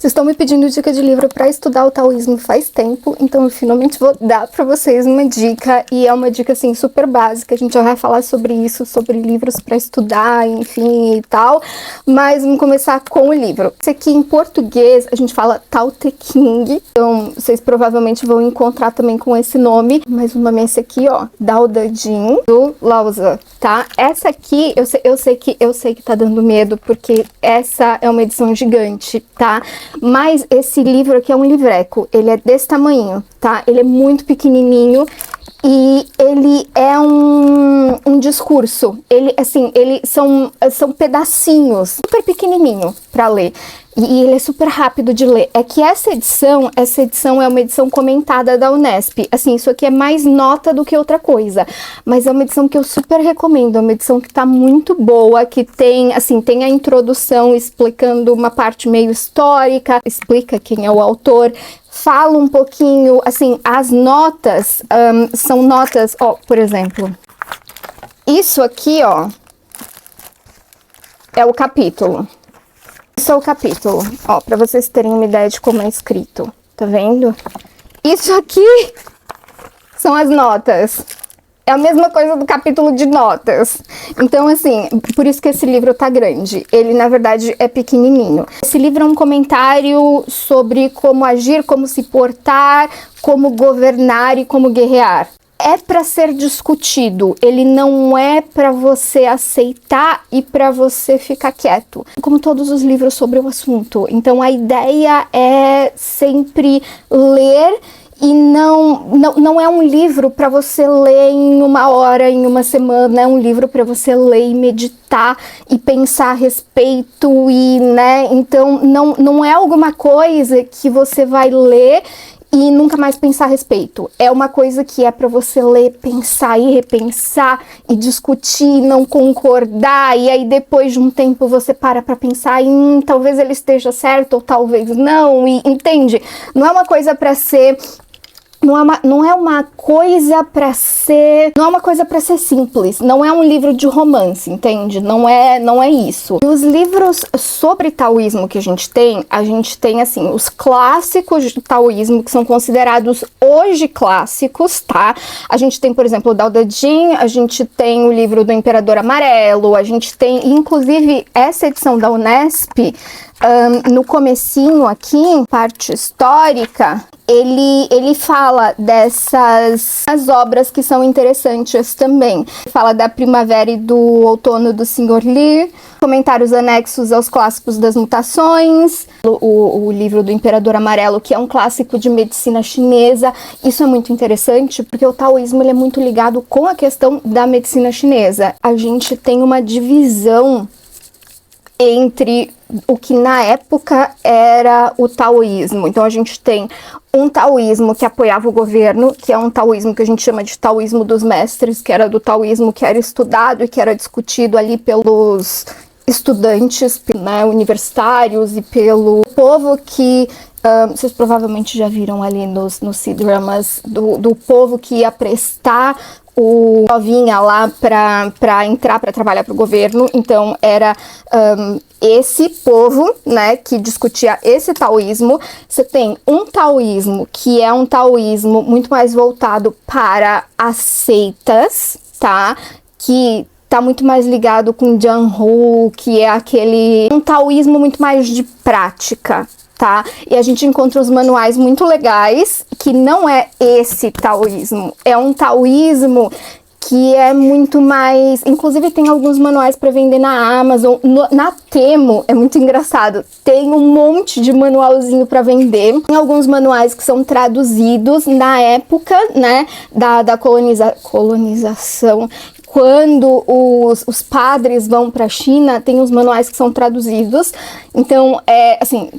Vocês estão me pedindo dica de livro para estudar o taoísmo faz tempo, então eu finalmente vou dar para vocês uma dica, e é uma dica assim super básica. A gente já vai falar sobre isso, sobre livros para estudar, enfim e tal, mas vamos começar com o livro. Esse aqui em português a gente fala Tao Te Ching, então vocês provavelmente vão encontrar também com esse nome, mas o nome é esse aqui, ó, Dao De Jing, do Lao Tzu, tá? Essa aqui, eu sei que tá dando medo, porque essa é uma edição gigante, tá? Mas esse livro aqui é um livreco, ele é desse tamanho, tá? Ele é muito pequenininho e ele é um discurso. Ele, assim, são pedacinhos, super pequenininho para ler. E ele é super rápido de ler. É que essa edição é uma edição comentada da Unesp. Assim, isso aqui é mais nota do que outra coisa. Mas é uma edição que eu super recomendo. É uma edição que tá muito boa, que tem, assim, tem a introdução explicando uma parte meio histórica, explica quem é o autor, fala um pouquinho, assim, as notas são notas, ó, por exemplo, isso aqui, ó, é o capítulo. Isso é o capítulo, ó, pra vocês terem uma ideia de como é escrito, tá vendo? Isso aqui são as notas. É a mesma coisa do capítulo de notas. Então, assim, por isso que esse livro tá grande. Ele, na verdade, é pequenininho. Esse livro é um comentário sobre como agir, como se portar, como governar e como guerrear. É para ser discutido, ele não é para você aceitar e para você ficar quieto, como todos os livros sobre o assunto. Então a ideia é sempre ler, e não é um livro para você ler em uma hora, em uma semana. É um livro para você ler e meditar e pensar a respeito, e, né, então não é alguma coisa que você vai ler e nunca mais pensar a respeito. É uma coisa que é para você ler, pensar e repensar e discutir, não concordar, e aí depois de um tempo você para pensar em talvez ele esteja certo ou talvez não, e entende? Não é uma coisa para ser não é uma coisa para ser simples, não é um livro de romance, entende? Não é isso. E os livros sobre taoísmo que a gente tem assim, os clássicos de taoísmo, que são considerados hoje clássicos, tá? A gente tem, por exemplo, o Dao De Jing, a gente tem o livro do Imperador Amarelo, a gente tem, inclusive, essa edição da Unesp, no comecinho aqui, parte histórica, ele fala dessas obras que são interessantes também. Fala da Primavera e do Outono do Sr. Li, comentários anexos aos clássicos das mutações, o livro do Imperador Amarelo, que é um clássico de medicina chinesa. Isso é muito interessante, porque o taoísmo ele é muito ligado com a questão da medicina chinesa. A gente tem uma divisão entre o que na época era o taoísmo. Então a gente tem um taoísmo que apoiava o governo, que é um taoísmo que a gente chama de taoísmo dos mestres, que era do taoísmo que era estudado e que era discutido ali pelos estudantes, né, universitários, e pelo povo que vocês provavelmente já viram ali nos C-dramas do povo que ia prestar o novinha lá para entrar para trabalhar para o governo. Então era esse povo, né, que discutia esse taoísmo. Você tem um taoísmo que é um taoísmo muito mais voltado para as seitas, tá? Que tá muito mais ligado com Jianhu, que é um taoísmo muito mais de prática, tá? E a gente encontra os manuais muito legais, que não é esse taoísmo, é um taoísmo que é muito mais... Inclusive tem alguns manuais para vender na Amazon, na Temu, é muito engraçado, tem um monte de manualzinho para vender. Tem alguns manuais que são traduzidos na época, né, da colonização. Quando os padres vão para a China, tem os manuais que são traduzidos. Então, assim,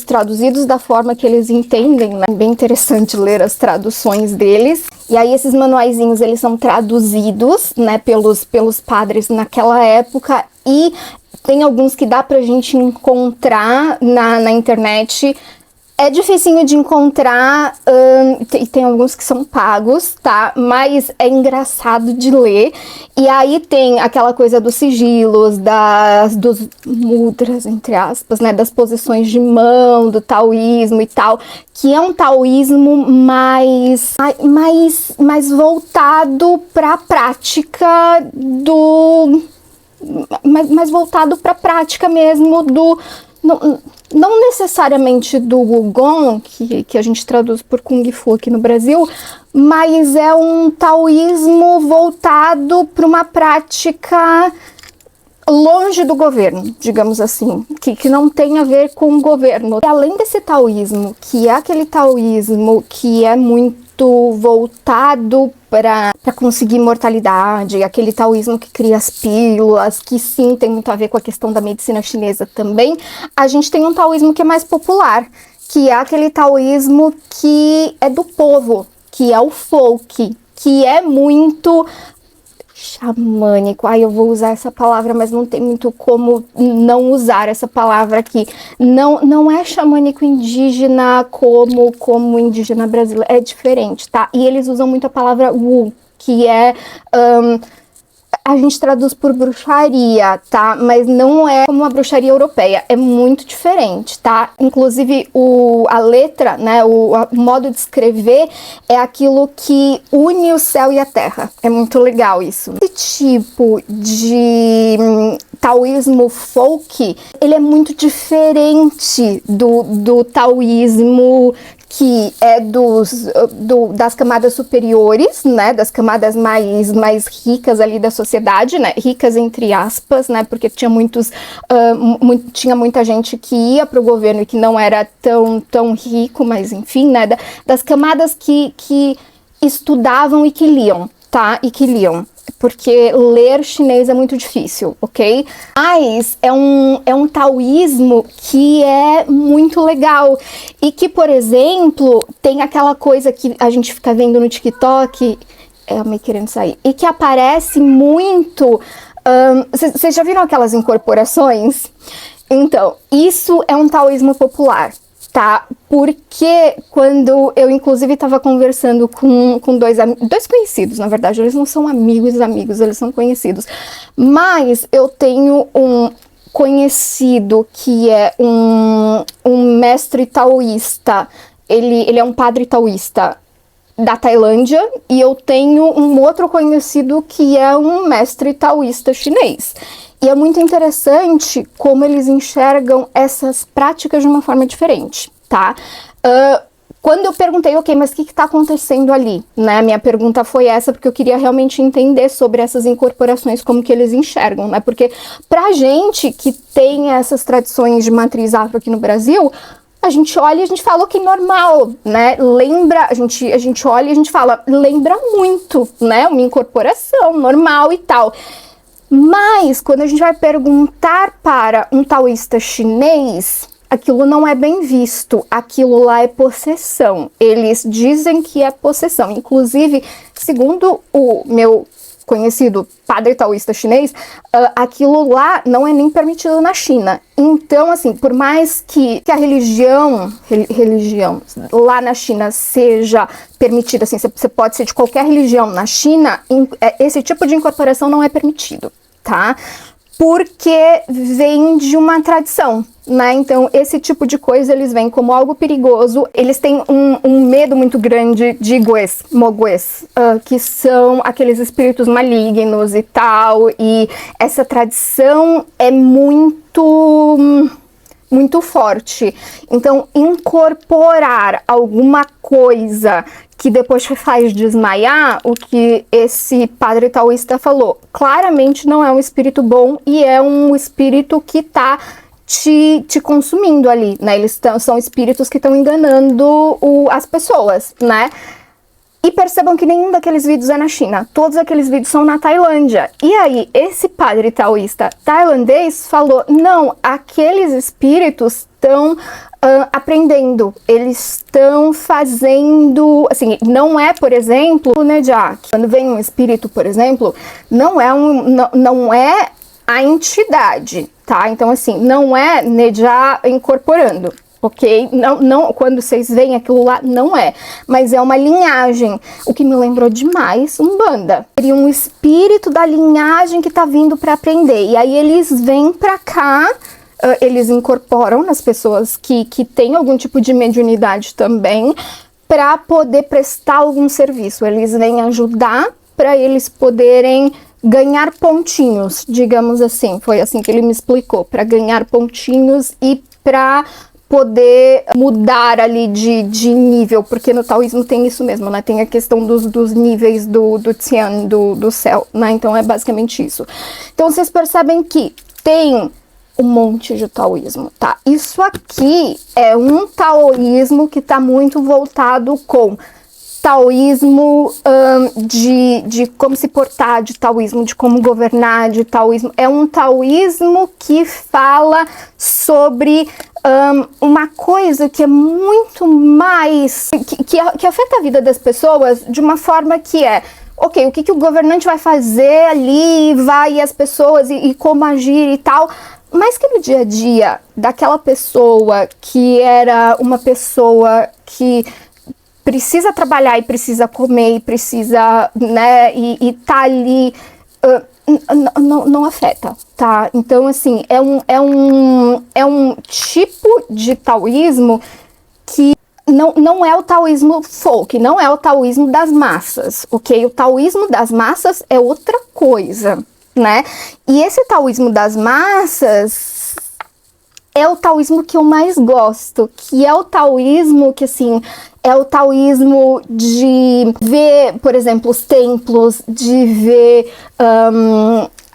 traduzidos da forma que eles entendem, né? Bem interessante ler as traduções deles. E aí esses manuaizinhos, eles são traduzidos, né, pelos padres naquela época, e tem alguns que dá pra gente encontrar na internet É dificinho de encontrar, e tem alguns que são pagos, tá? Mas é engraçado de ler. E aí tem aquela coisa dos sigilos, dos mudras, entre aspas, né? Das posições de mão, do taoísmo e tal. Que é um taoísmo mais voltado para a prática do... mais voltado para a prática mesmo do... Não necessariamente do Wugong, que a gente traduz por Kung Fu aqui no Brasil, mas é um taoísmo voltado para uma prática longe do governo, digamos assim, que não tem a ver com o governo. E além desse taoísmo, que é aquele taoísmo que é muito voltado para conseguir imortalidade, aquele taoísmo que cria as pílulas, que sim tem muito a ver com a questão da medicina chinesa também, a gente tem um taoísmo que é mais popular, que é aquele taoísmo que é do povo, que é o folk, que é muito xamânico. Ai, eu vou usar essa palavra, mas não tem muito como não usar essa palavra aqui. Não é xamânico indígena como indígena brasileiro, é diferente, tá? E eles usam muito a palavra Wu, que é... a gente traduz por bruxaria, tá? Mas não é como a bruxaria europeia, é muito diferente, tá? Inclusive, a letra, né, o modo de escrever é aquilo que une o céu e a terra. É muito legal isso. Esse tipo de taoísmo folk, ele é muito diferente do taoísmo que é das camadas superiores, né, das camadas mais ricas ali da sociedade, né, ricas entre aspas, né, porque tinha tinha muita gente que ia para o governo e que não era tão rico, mas enfim, né, das camadas que estudavam e que liam, tá, e que liam. Porque ler chinês é muito difícil, ok? Mas é um taoísmo que é muito legal. E que, por exemplo, tem aquela coisa que a gente fica vendo no TikTok, é meio querendo sair, e que aparece muito... Vocês já viram aquelas incorporações? Então, isso é um taoísmo popular. Tá? Porque quando eu, inclusive, estava conversando com dois conhecidos, na verdade, eles não são amigos, eles são conhecidos, mas eu tenho um conhecido que é um mestre taoísta, ele é um padre taoísta da Tailândia, e eu tenho um outro conhecido que é um mestre taoísta chinês. E é muito interessante como eles enxergam essas práticas de uma forma diferente, tá? Quando eu perguntei, ok, mas o que está acontecendo ali? Né? Minha pergunta foi essa, porque eu queria realmente entender sobre essas incorporações, como que eles enxergam, né? Porque pra gente que tem essas tradições de matriz afro aqui no Brasil, a gente olha e a gente fala, ok, normal, né? Lembra, a gente olha e a gente fala, lembra muito, né? Uma incorporação normal e tal. Mas, quando a gente vai perguntar para um taoísta chinês, aquilo não é bem visto, aquilo lá é possessão. Eles dizem que é possessão. Inclusive, segundo o meu conhecido padre taoísta chinês, aquilo lá não é nem permitido na China. Então, assim, por mais que a religião lá na China seja permitida, assim, você pode ser de qualquer religião na China, esse tipo de incorporação não é permitido, tá? Porque vem de uma tradição, né? Então, esse tipo de coisa, eles veem como algo perigoso. Eles têm um medo muito grande de moguês, que são aqueles espíritos malignos e tal. E essa tradição é muito forte. Então, incorporar alguma coisa que depois te faz desmaiar, o que esse padre taoísta falou, claramente não é um espírito bom e é um espírito que tá te consumindo ali, né? São espíritos que estão enganando as pessoas, né? E percebam que nenhum daqueles vídeos é na China. Todos aqueles vídeos são na Tailândia. E aí, esse padre taoísta tailandês falou, não, aqueles espíritos estão aprendendo. Eles estão fazendo... Assim, não é, por exemplo, o Nejá. Quando vem um espírito, por exemplo, não é a entidade, tá? Então, assim, não é Nejá incorporando. ok? Não, quando vocês veem aquilo lá, não é. Mas é uma linhagem. O que me lembrou demais, Umbanda. Seria um espírito da linhagem que tá vindo para aprender. E aí eles vêm para cá, eles incorporam nas pessoas que têm algum tipo de mediunidade também, para poder prestar algum serviço. Eles vêm ajudar para eles poderem ganhar pontinhos, digamos assim. Foi assim que ele me explicou, para ganhar pontinhos e para poder mudar ali de nível, porque no taoísmo tem isso mesmo, né? Tem a questão dos níveis do Tian, do céu, né? Então é basicamente isso. Então vocês percebem que tem um monte de taoísmo, tá? Isso aqui é um taoísmo que tá muito voltado com taoísmo de como se portar, de taoísmo de como governar, de taoísmo. É um taoísmo que fala sobre uma coisa que é muito mais... que afeta a vida das pessoas de uma forma que é... Ok, o que o governante vai fazer ali, e as pessoas, e como agir e tal... Mas que no dia a dia daquela pessoa que era uma pessoa que precisa trabalhar e precisa comer e precisa, né, e tá ali, não afeta, tá? Então, assim, é um tipo de taoísmo que não é o taoísmo folk, não é o taoísmo das massas, ok? O taoísmo das massas é outra coisa, né? E esse taoísmo das massas é o taoísmo que eu mais gosto, que é o taoísmo que, assim, é o taoísmo de ver, por exemplo, os templos, de ver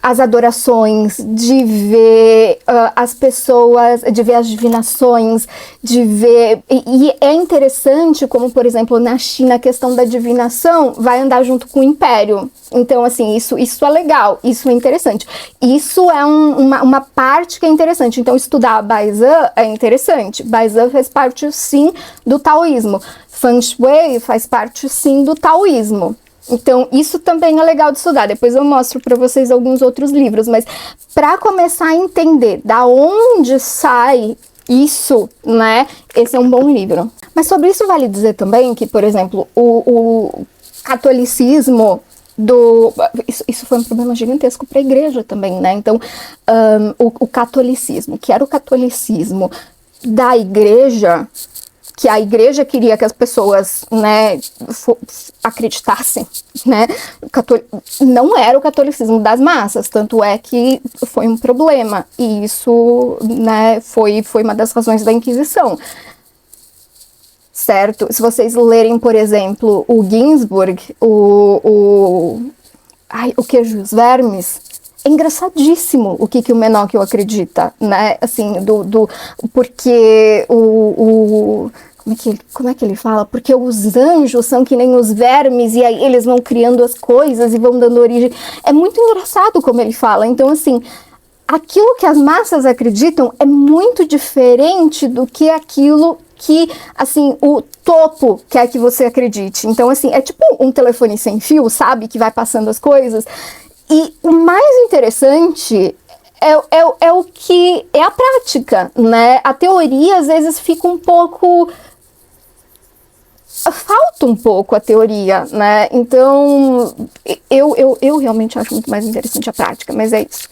as adorações, de ver as pessoas, de ver as divinações, de ver... E é interessante como, por exemplo, na China, a questão da divinação vai andar junto com o império. Então, assim, isso é legal, isso é interessante. Isso é uma parte que é interessante. Então, estudar Baizhan é interessante. Baizhan faz parte, sim, do taoísmo. Feng Shui faz parte, sim, do taoísmo. Então, isso também é legal de estudar. Depois eu mostro para vocês alguns outros livros. Mas, para começar a entender da onde sai isso, né? Esse é um bom livro. Mas sobre isso vale dizer também que, por exemplo, o catolicismo... Isso foi um problema gigantesco para a igreja também, né? Então, o catolicismo, que era o catolicismo da igreja, que a igreja queria que as pessoas, né, acreditassem, né? Não era o catolicismo das massas, tanto é que foi um problema. E isso, né, foi uma das razões da Inquisição. Certo? Se vocês lerem, por exemplo, o Ginsburg, o Queijo e os Vermes, é engraçadíssimo o que o Menocchio acredita, né? Assim, porque como é que ele fala? Porque os anjos são que nem os vermes, e aí eles vão criando as coisas e vão dando origem. É muito engraçado como ele fala. Então, assim, aquilo que as massas acreditam é muito diferente do que aquilo que, assim, o topo quer que você acredite. Então, assim, é tipo um telefone sem fio, sabe? Que vai passando as coisas. E o mais interessante é o que é a prática, né? A teoria, às vezes, fica um pouco... Falta um pouco a teoria, né? Então, eu realmente acho muito mais interessante a prática, mas é isso.